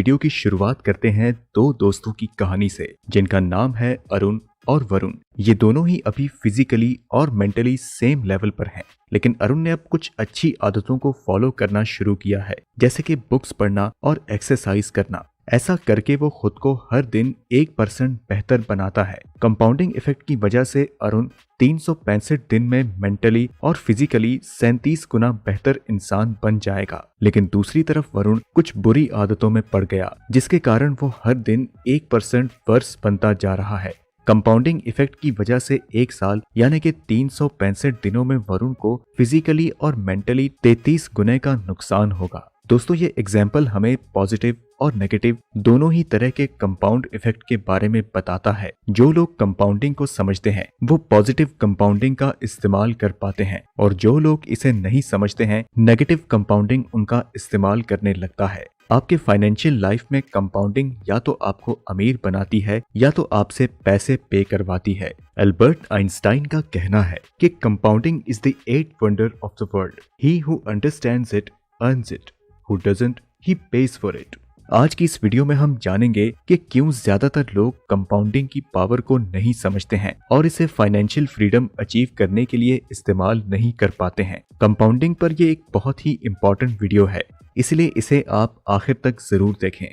Video की शुरुआत करते हैं दो दोस्तों की कहानी से जिनका नाम है अरुण और वरुण। ये दोनों ही अभी फिजिकली और मेंटली सेम लेवल पर हैं, लेकिन अरुण ने अब कुछ अच्छी आदतों को फॉलो करना शुरू किया है, जैसे कि बुक्स पढ़ना और एक्सरसाइज करना। ऐसा करके वो खुद को हर दिन 1% बेहतर बनाता है। कंपाउंडिंग इफेक्ट की वजह से अरुण 365 दिन में मेंटली और फिजिकली 37 गुना बेहतर इंसान बन जाएगा। लेकिन दूसरी तरफ वरुण कुछ बुरी आदतों में पड़ गया, जिसके कारण वो हर दिन 1% वर्स बनता जा रहा है। कंपाउंडिंग इफेक्ट की वजह से एक साल यानी कि 365 दिनों में वरुण को फिजिकली और मेंटली 33 गुने का नुकसान होगा। दोस्तों, ये एग्जाम्पल हमें पॉजिटिव और नेगेटिव दोनों ही तरह के कंपाउंड इफेक्ट के बारे में बताता है। जो लोग कंपाउंडिंग को समझते हैं वो पॉजिटिव कंपाउंडिंग का इस्तेमाल कर पाते हैं, और जो लोग इसे नहीं समझते हैं नेगेटिव कंपाउंडिंग उनका इस्तेमाल करने लगता है। आपके फाइनेंशियल लाइफ में कंपाउंडिंग या तो आपको अमीर बनाती है या तो आपसे पैसे पे करवाती है। एल्बर्ट आइंस्टाइन का कहना है कि compounding is the 8th wonder of the world. He who understands it earns it, who doesn't he page for it. आज की इस वीडियो में हम जानेंगे कि क्यों ज्यादातर लोग कंपाउंडिंग की पावर को नहीं समझते हैं और इसे फाइनेंशियल फ्रीडम अचीव करने के लिए इस्तेमाल नहीं कर पाते हैं। कंपाउंडिंग पर ये एक बहुत ही इम्पोर्टेंट वीडियो है, इसलिए इसे आप आखिर तक जरूर देखें।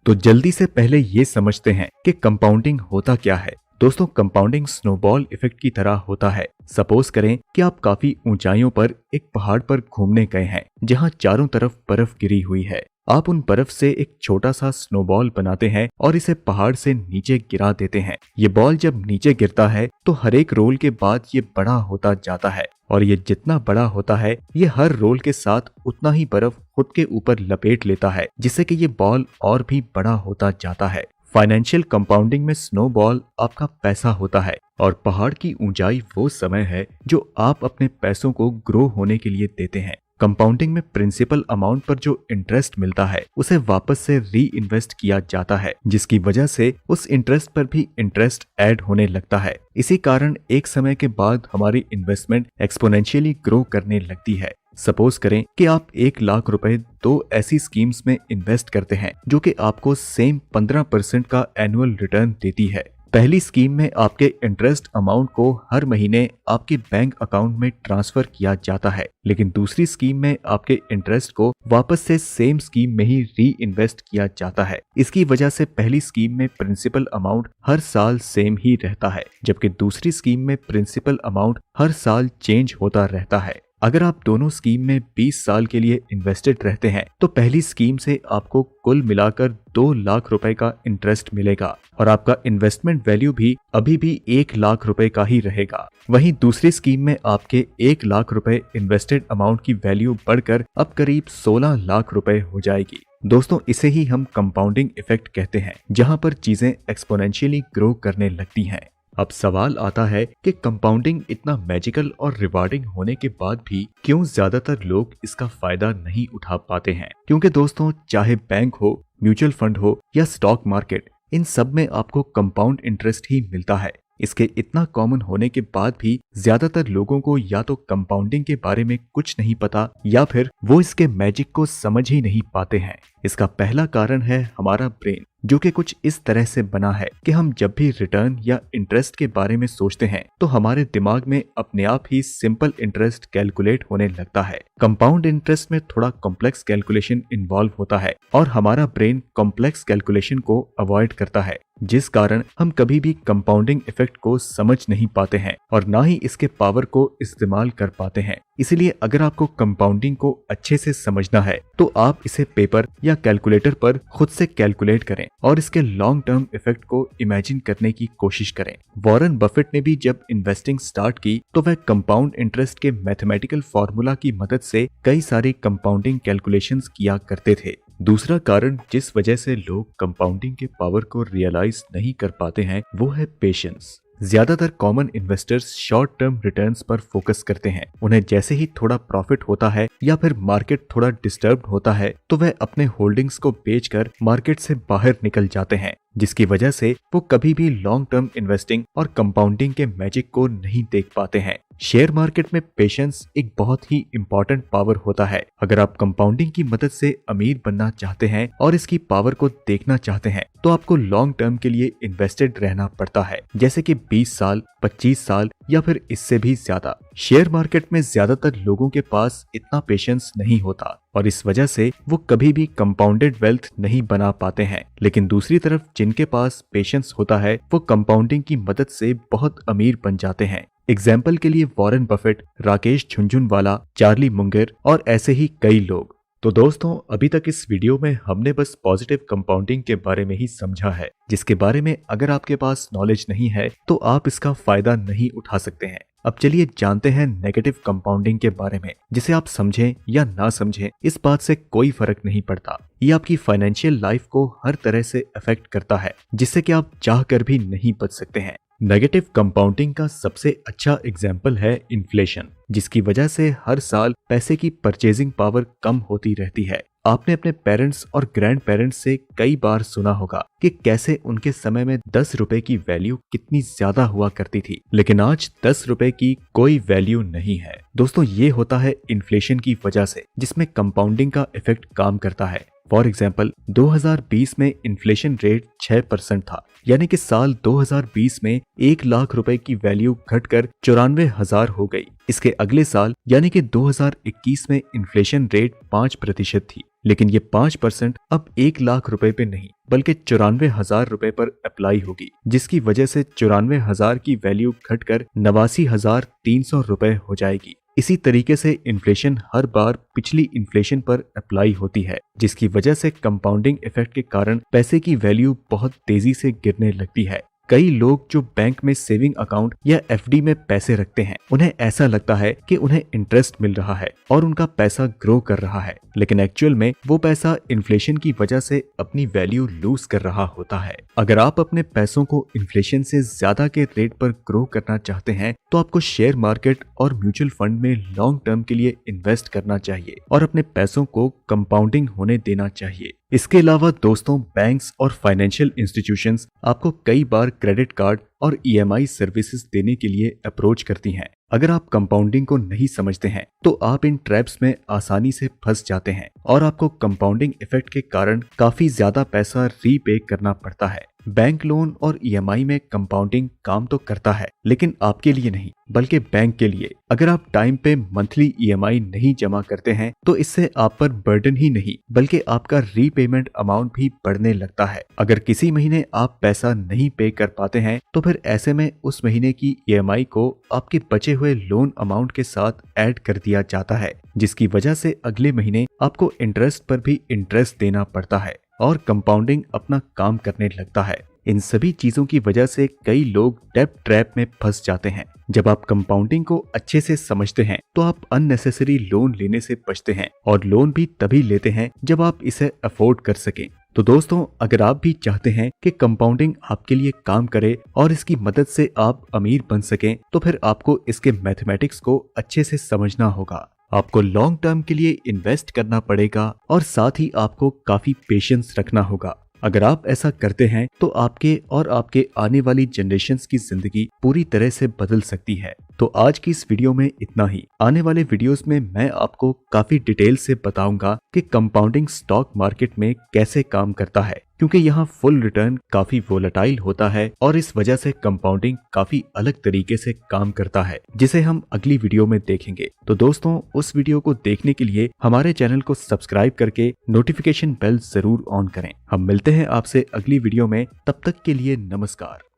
तो जल्दी से पहले ये समझते हैं कि कंपाउंडिंग होता क्या है। दोस्तों, कंपाउंडिंग स्नोबॉल इफेक्ट की तरह होता है। सपोज करें कि आप काफी ऊंचाइयों पर एक पहाड़ पर घूमने गए हैं जहां चारों तरफ बर्फ गिरी हुई है। आप उन बर्फ से एक छोटा सा स्नोबॉल बनाते हैं और इसे पहाड़ से नीचे गिरा देते हैं। ये बॉल जब नीचे गिरता है तो हर एक रोल के बाद ये बड़ा होता जाता है, और ये जितना बड़ा होता है ये हर रोल के साथ उतना ही बर्फ खुद के ऊपर लपेट लेता है, जिससे कि ये बॉल और भी बड़ा होता जाता है। फाइनेंशियल कंपाउंडिंग में स्नोबॉल आपका पैसा होता है और पहाड़ की ऊंचाई वो समय है जो आप अपने पैसों को ग्रो होने के लिए देते हैं। कंपाउंडिंग में प्रिंसिपल अमाउंट पर जो इंटरेस्ट मिलता है उसे वापस से री इन्वेस्ट किया जाता है, जिसकी वजह से उस इंटरेस्ट पर भी इंटरेस्ट ऐड होने लगता है। इसी कारण एक समय के बाद हमारी इन्वेस्टमेंट एक्सपोनेंशियली ग्रो करने लगती है। सपोज करें कि आप 1 लाख रुपए दो ऐसी स्कीम्स में इन्वेस्ट करते हैं जो कि आपको सेम 15% का एनुअल रिटर्न देती है। पहली स्कीम में आपके इंटरेस्ट अमाउंट को हर महीने आपके बैंक अकाउंट में ट्रांसफर किया जाता है, लेकिन दूसरी स्कीम में आपके इंटरेस्ट को वापस से सेम स्कीम में ही री इन्वेस्ट किया जाता है। इसकी वजह से पहली स्कीम में प्रिंसिपल अमाउंट हर साल सेम ही रहता है, जबकि दूसरी स्कीम में प्रिंसिपल अमाउंट हर साल चेंज होता रहता है। अगर आप दोनों स्कीम में 20 साल के लिए इन्वेस्टेड रहते हैं तो पहली स्कीम से आपको कुल मिलाकर 2 लाख रुपए का इंटरेस्ट मिलेगा और आपका इन्वेस्टमेंट वैल्यू भी अभी भी 1 लाख रुपए का ही रहेगा। वहीं दूसरी स्कीम में आपके 1 लाख रुपए इन्वेस्टेड अमाउंट की वैल्यू बढ़कर अब करीब 16 लाख रुपए हो जाएगी। दोस्तों, इसे ही हम कंपाउंडिंग इफेक्ट कहते हैं, जहां पर चीजें एक्सपोनेंशियली ग्रो करने लगती हैं। अब सवाल आता है कि कंपाउंडिंग इतना मैजिकल और रिवार्डिंग होने के बाद भी क्यों ज्यादातर लोग इसका फायदा नहीं उठा पाते हैं। क्योंकि दोस्तों, चाहे बैंक हो, म्यूचुअल फंड हो या स्टॉक मार्केट, इन सब में आपको कंपाउंड इंटरेस्ट ही मिलता है। इसके इतना कॉमन होने के बाद भी ज्यादातर लोगों को या तो कंपाउंडिंग के बारे में कुछ नहीं पता या फिर वो इसके मैजिक को समझ ही नहीं पाते हैं। इसका पहला कारण है हमारा ब्रेन, जो कि कुछ इस तरह से बना है कि हम जब भी रिटर्न या इंटरेस्ट के बारे में सोचते हैं तो हमारे दिमाग में अपने आप ही सिंपल इंटरेस्ट कैलकुलेट होने लगता है। कंपाउंड इंटरेस्ट में थोड़ा कॉम्प्लेक्स कैलकुलेशन इन्वॉल्व होता है और हमारा ब्रेन कॉम्प्लेक्स कैलकुलेशन को अवॉइड करता है, जिस कारण हम कभी भी कंपाउंडिंग इफेक्ट को समझ नहीं पाते हैं और ना ही इसके पावर को इस्तेमाल कर पाते हैं। इसलिए अगर आपको कंपाउंडिंग को अच्छे से समझना है तो आप इसे पेपर या कैलकुलेटर पर खुद से कैलकुलेट करें और इसके लॉन्ग टर्म इफेक्ट को इमेजिन करने की कोशिश करें। वॉरेन बफेट ने भी जब इन्वेस्टिंग स्टार्ट की तो वह कंपाउंड इंटरेस्ट के मैथमेटिकल फॉर्मूला की मदद से कई सारी कंपाउंडिंग कैलकुलेशंस किया करते थे। दूसरा कारण जिस वजह से लोग कंपाउंडिंग के पावर को रियलाइज नहीं कर पाते हैं वो है पेशेंस। ज्यादातर common investors short term returns पर फोकस करते हैं। उन्हें जैसे ही थोड़ा प्रॉफिट होता है या फिर मार्केट थोड़ा डिस्टर्ब होता है तो वह अपने होल्डिंग्स को बेचकर मार्केट से बाहर निकल जाते हैं। जिसकी वजह से वो कभी भी लॉन्ग टर्म इन्वेस्टिंग और कंपाउंडिंग के मैजिक को नहीं देख पाते हैं। शेयर मार्केट में पेशेंस एक बहुत ही इंपॉर्टेंट पावर होता है। अगर आप कंपाउंडिंग की मदद से अमीर बनना चाहते हैं और इसकी पावर को देखना चाहते हैं तो आपको लॉन्ग टर्म के लिए इन्वेस्टेड रहना पड़ता है, जैसे कि 20 साल, 25 साल या फिर इससे भी ज्यादा। शेयर मार्केट में ज्यादातर लोगों के पास इतना पेशेंस नहीं होता और इस वजह से वो कभी भी कंपाउंडेड वेल्थ नहीं बना पाते हैं। लेकिन दूसरी तरफ जिनके पास पेशेंस होता है वो कंपाउंडिंग की मदद से बहुत अमीर बन जाते हैं। एग्जाम्पल के लिए Warren Buffett, Rakesh Jhunjhunwala, Charlie Munger और ऐसे ही कई लोग। तो दोस्तों, अभी तक इस वीडियो में हमने बस पॉजिटिव कंपाउंडिंग के बारे में ही समझा है, जिसके बारे में अगर आपके पास नॉलेज नहीं है तो आप इसका फायदा नहीं उठा सकते हैं। अब चलिए जानते हैं नेगेटिव कंपाउंडिंग के बारे में, जिसे आप समझें या ना समझें इस बात से कोई फर्क नहीं पड़ता। ये आपकी फाइनेंशियल लाइफ को हर तरह से अफेक्ट करता है, जिससे कि आप चाह कर भी नहीं बच सकते हैं। नेगेटिव कंपाउंडिंग का सबसे अच्छा एग्जाम्पल है इन्फ्लेशन, जिसकी वजह से हर साल पैसे की परचेजिंग पावर कम होती रहती है। आपने अपने पेरेंट्स और ग्रैंड पेरेंट्स से कई बार सुना होगा कि कैसे उनके समय में 10 रुपए की वैल्यू कितनी ज्यादा हुआ करती थी, लेकिन आज 10 रुपए की कोई वैल्यू नहीं है। दोस्तों, ये होता है इन्फ्लेशन की वजह से, जिसमें कंपाउंडिंग का इफेक्ट काम करता है। फॉर एग्जाम्पल, 2020 में इन्फ्लेशन रेट 6% था, यानी कि साल 2020 में 1 लाख रुपए की वैल्यू घटकर 94,000 हो गई। इसके अगले साल यानी कि 2021 में इन्फ्लेशन रेट 5% थी, लेकिन ये 5% अब 1 लाख रुपए पे नहीं बल्कि 94,000 रुपए पर अप्लाई होगी, जिसकी वजह से 94,000 की वैल्यू घटकर 89,300 रुपए हो जाएगी। इसी तरीके से इन्फ्लेशन हर बार पिछली इन्फ्लेशन पर अप्लाई होती है, जिसकी वजह से कंपाउंडिंग इफेक्ट के कारण पैसे की वैल्यू बहुत तेजी से गिरने लगती है। कई लोग जो बैंक में सेविंग अकाउंट या एफडी में पैसे रखते हैं, उन्हें ऐसा लगता है कि उन्हें इंटरेस्ट मिल रहा है और उनका पैसा ग्रो कर रहा है, लेकिन एक्चुअल में वो पैसा इन्फ्लेशन की वजह से अपनी वैल्यू लूज कर रहा होता है। अगर आप अपने पैसों को इन्फ्लेशन से ज्यादा के रेट पर ग्रो करना चाहते हैं तो आपको शेयर मार्केट और म्यूचुअल फंड में लॉन्ग टर्म के लिए इन्वेस्ट करना चाहिए और अपने पैसों को कंपाउंडिंग होने देना चाहिए। इसके अलावा दोस्तों, बैंक्स और फाइनेंशियल इंस्टीट्यूशंस आपको कई बार क्रेडिट कार्ड और ईएमआई सर्विसेज देने के लिए अप्रोच करती हैं। अगर आप कंपाउंडिंग को नहीं समझते हैं तो आप इन ट्रैप्स में आसानी से फंस जाते हैं और आपको कंपाउंडिंग इफेक्ट के कारण काफी ज्यादा पैसा रीपे करना पड़ता है। बैंक लोन और ईएमआई में कंपाउंडिंग काम तो करता है, लेकिन आपके लिए नहीं बल्कि बैंक के लिए। अगर आप टाइम पे मंथली ईएमआई नहीं जमा करते हैं तो इससे आप पर बर्डन ही नहीं बल्कि आपका रीपेमेंट अमाउंट भी बढ़ने लगता है। अगर किसी महीने आप पैसा नहीं पे कर पाते हैं तो फिर ऐसे में उस महीने की ईएमआई को आपके बचे हुए लोन अमाउंट के साथ ऐड कर दिया जाता है, जिसकी वजह से अगले महीने आपको इंटरेस्ट पर भी इंटरेस्ट देना पड़ता है और कंपाउंडिंग अपना काम करने लगता है। इन सभी चीजों की वजह से कई लोग डेब्ट ट्रैप में फंस जाते हैं। जब आप कंपाउंडिंग को अच्छे से समझते हैं तो आप अननेसेसरी लोन लेने से बचते हैं और लोन भी तभी लेते हैं जब आप इसे अफोर्ड कर सकें। तो दोस्तों, अगर आप भी चाहते हैं कि कंपाउंडिंग आपके लिए काम करे और इसकी मदद से आप अमीर बन सकें तो फिर आपको इसके मैथमेटिक्स को अच्छे से समझना होगा। आपको लॉन्ग टर्म के लिए इन्वेस्ट करना पड़ेगा और साथ ही आपको काफी पेशेंस रखना होगा। अगर आप ऐसा करते हैं तो आपके और आपके आने वाली जनरेशन्स की जिंदगी पूरी तरह से बदल सकती है। तो आज की इस वीडियो में इतना ही। आने वाले वीडियोस में मैं आपको काफी डिटेल से बताऊंगा कि कंपाउंडिंग स्टॉक मार्केट में कैसे काम करता है, क्योंकि यहाँ फुल रिटर्न काफी वोलेटाइल होता है और इस वजह से कंपाउंडिंग काफी अलग तरीके से काम करता है, जिसे हम अगली वीडियो में देखेंगे। तो दोस्तों, उस वीडियो को देखने के लिए हमारे चैनल को सब्सक्राइब करके नोटिफिकेशन बेल जरूर ऑन करें। हम मिलते हैं आपसे अगली वीडियो में, तब तक के लिए नमस्कार।